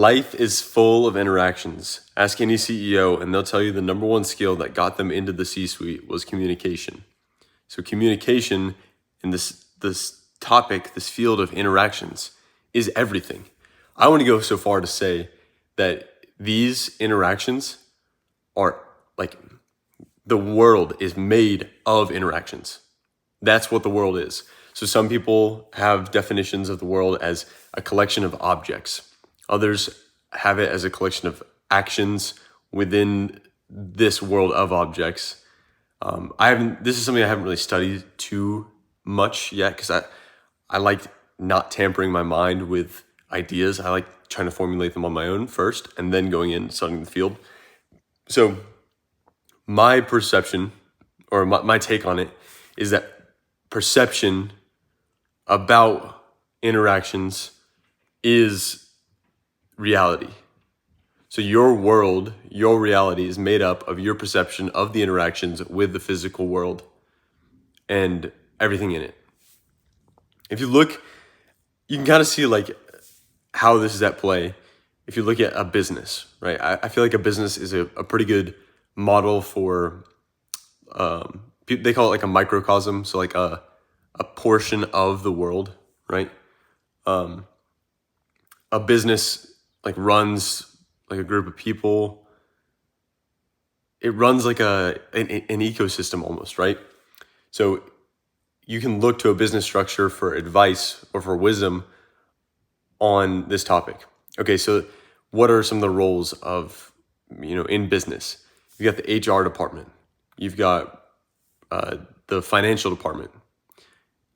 Life is full of interactions. Ask any CEO and they'll tell you the number one skill that got them into the C-suite was communication. So communication in this topic, this field of interactions, is everything. I want to go so far to say that these interactions are like, the world is made of interactions. That's what the world is. So some people have definitions of the world as a collection of objects. Others have it as a collection of actions within this world of objects. This is something I haven't really studied too much yet, because I like not tampering my mind with ideas. I like trying to formulate them on my own first and then going in and studying the field. So my perception, or my take on it, is that perception about interactions is reality. So your world, your reality is made up of your perception of the interactions with the physical world and everything in it. If you look, you can kind of see like how this is at play. If you look at a business, right? I feel like a business is a pretty good model for, they call it like a microcosm. So like a portion of the world, right? A business like runs like a group of people. It runs like an ecosystem almost, right? So you can look to a business structure for advice or for wisdom on this topic. Okay, so what are some of the roles of, in business? You've got the HR department. You've got the financial department.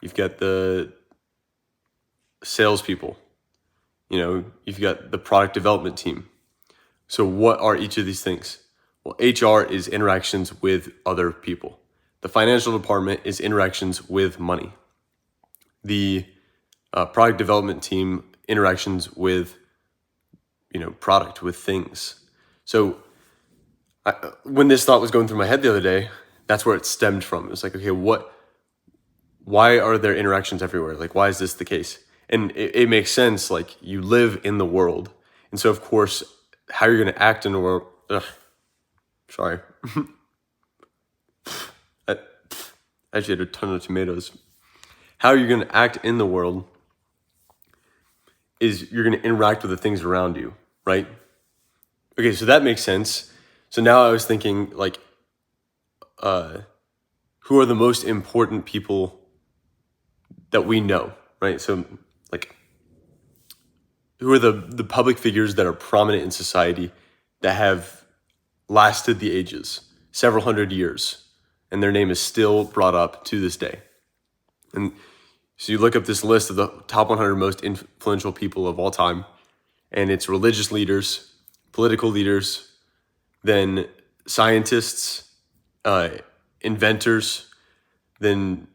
You've got the salespeople. You've got the product development team. So what are each of these things? Well, HR is interactions with other people. The financial department is interactions with money. The product development team, interactions with, product, with things. So when this thought was going through my head the other day, that's where it stemmed from. It was like, okay, why are there interactions everywhere? Like, why is this the case? And it makes sense. Like, you live in the world. And so, of course, how you're going to act in the world. Sorry. I actually had a ton of tomatoes. How you're going to act in the world is you're going to interact with the things around you, right? Okay, so that makes sense. So now I was thinking, like, who are the most important people that we know, right? So, like, who are the public figures that are prominent in society that have lasted the ages, several hundred years, and their name is still brought up to this day? And so you look up this list of the top 100 most influential people of all time, and it's religious leaders, political leaders, then scientists, inventors, then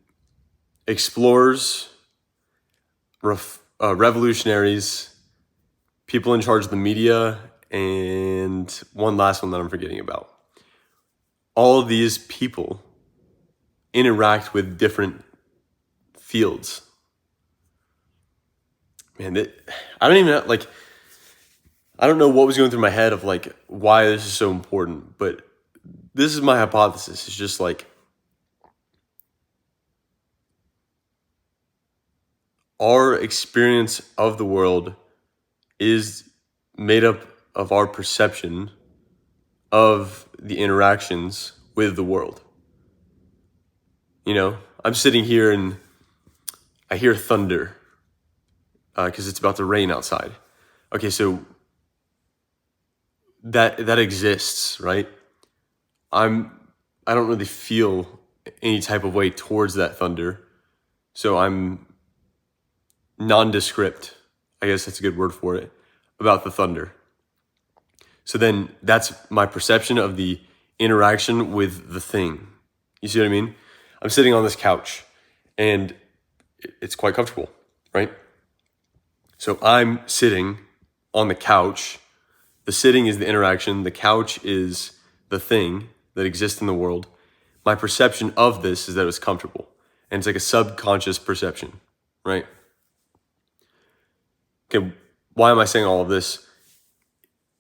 explorers, revolutionaries, people in charge of the media, and one last one that I'm forgetting about. All of these people interact with different fields. Man, I don't even know, I don't know what was going through my head of like why this is so important, but this is my hypothesis. It's just like, our experience of the world is made up of our perception of the interactions with the world. I'm sitting here and I hear thunder because it's about to rain outside. Okay, so that exists, right? I don't really feel any type of way towards that thunder, so I'm nondescript, I guess that's a good word for it, about the thunder. So then that's my perception of the interaction with the thing. You see what I mean? I'm sitting on this couch and it's quite comfortable, right? So I'm sitting on the couch. The sitting is the interaction. The couch is the thing that exists in the world. My perception of this is that it's comfortable. And it's like a subconscious perception, right? Okay, why am I saying all of this?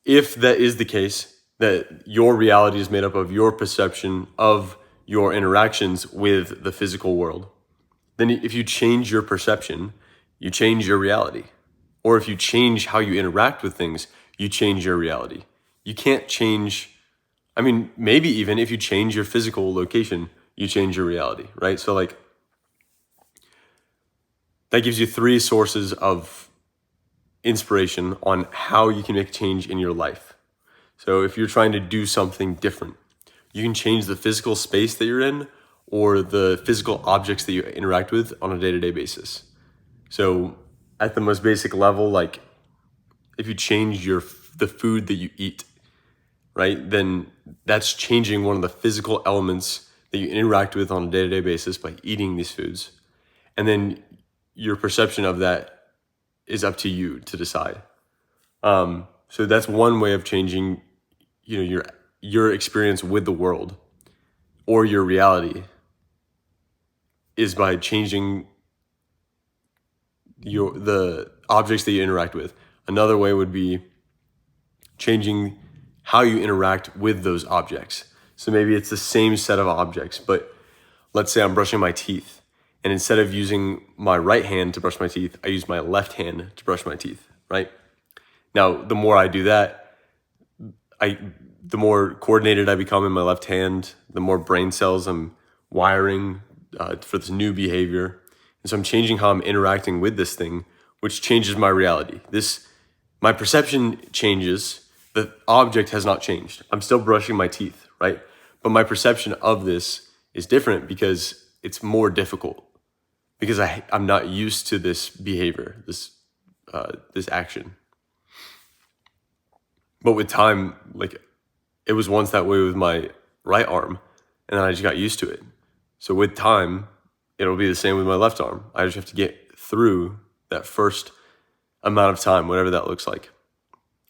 if that is the case, that your reality is made up of your perception of your interactions with the physical world, then if you change your perception, you change your reality. Or if you change how you interact with things, you change your reality. You can't change, I mean, maybe even if you change your physical location, you change your reality, right? So like, that gives you 3 sources of inspiration on how you can make change in your life. So if you're trying to do something different, you can change the physical space that you're in or the physical objects that you interact with on a day-to-day basis. So at the most basic level, like if you change the food that you eat, right, then that's changing one of the physical elements that you interact with on a day-to-day basis by eating these foods. And then your perception of that is up to you to decide. So that's one way of changing, your experience with the world or your reality, is by changing the objects that you interact with. Another way would be changing how you interact with those objects. So maybe it's the same set of objects, but let's say I'm brushing my teeth, and instead of using my right hand to brush my teeth, I use my left hand to brush my teeth, right? Now, the more I do that, the more coordinated I become in my left hand, the more brain cells I'm wiring for this new behavior. And so I'm changing how I'm interacting with this thing, which changes my reality. My perception changes. The object has not changed. I'm still brushing my teeth, right? But my perception of this is different because it's more difficult, because I'm not used to this behavior, this action. But with time, like, it was once that way with my right arm, and then I just got used to it. So with time, it'll be the same with my left arm. I just have to get through that first amount of time, whatever that looks like.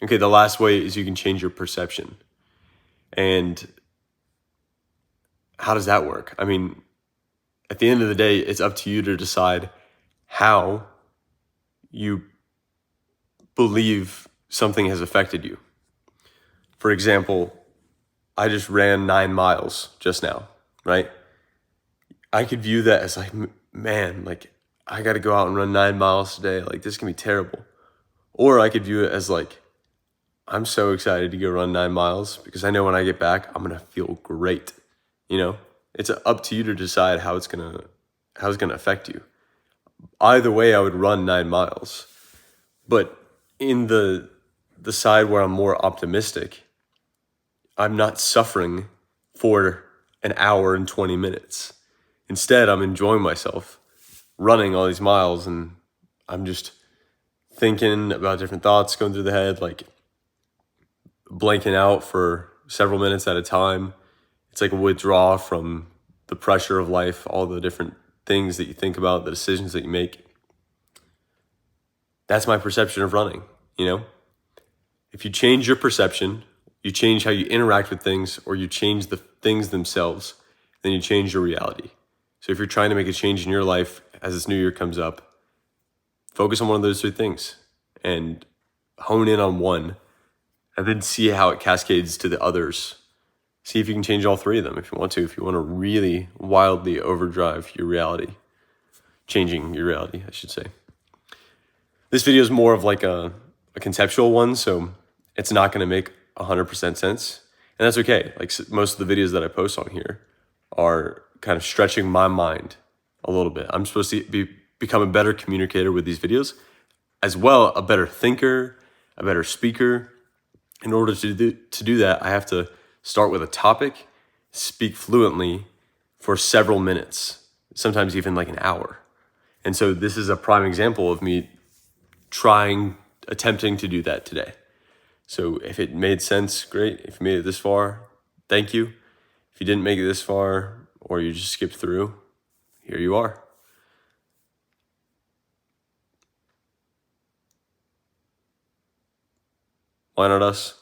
Okay, the last way is you can change your perception. And how does that work? I mean, at the end of the day, it's up to you to decide how you believe something has affected you. For example, I just ran 9 miles just now, right? I could view that as like, man, like, I got to go out and run 9 miles today. Like, this can be terrible. Or I could view it as like, I'm so excited to go run 9 miles because I know when I get back, I'm going to feel great. It's up to you to decide how it's going to affect you. Either way, I would run 9 miles. But in the side where I'm more optimistic, I'm not suffering for an hour and 20 minutes. Instead, I'm enjoying myself running all these miles, and I'm just thinking about different thoughts going through the head, like blanking out for several minutes at a time. It's like a withdrawal from the pressure of life, all the different things that you think about, the decisions that you make. That's my perception of running, If you change your perception, you change how you interact with things, or you change the things themselves, then you change your reality. So if you're trying to make a change in your life as this new year comes up, focus on one of those 3 things and hone in on one, and then see how it cascades to the others. See if you can change all 3 of them if you want to really wildly overdrive your reality. Changing your reality, I should say. This video is more of like a conceptual one, so it's not going to make 100% sense. And that's okay. Like, most of the videos that I post on here are kind of stretching my mind a little bit. I'm supposed to become a better communicator with these videos, as well a better thinker, a better speaker. In order to do that, I have to start with a topic, speak fluently for several minutes, sometimes even like an hour. And so this is a prime example of me attempting to do that today. So if it made sense, great. If you made it this far, thank you. If you didn't make it this far, or you just skipped through, here you are. Why not us?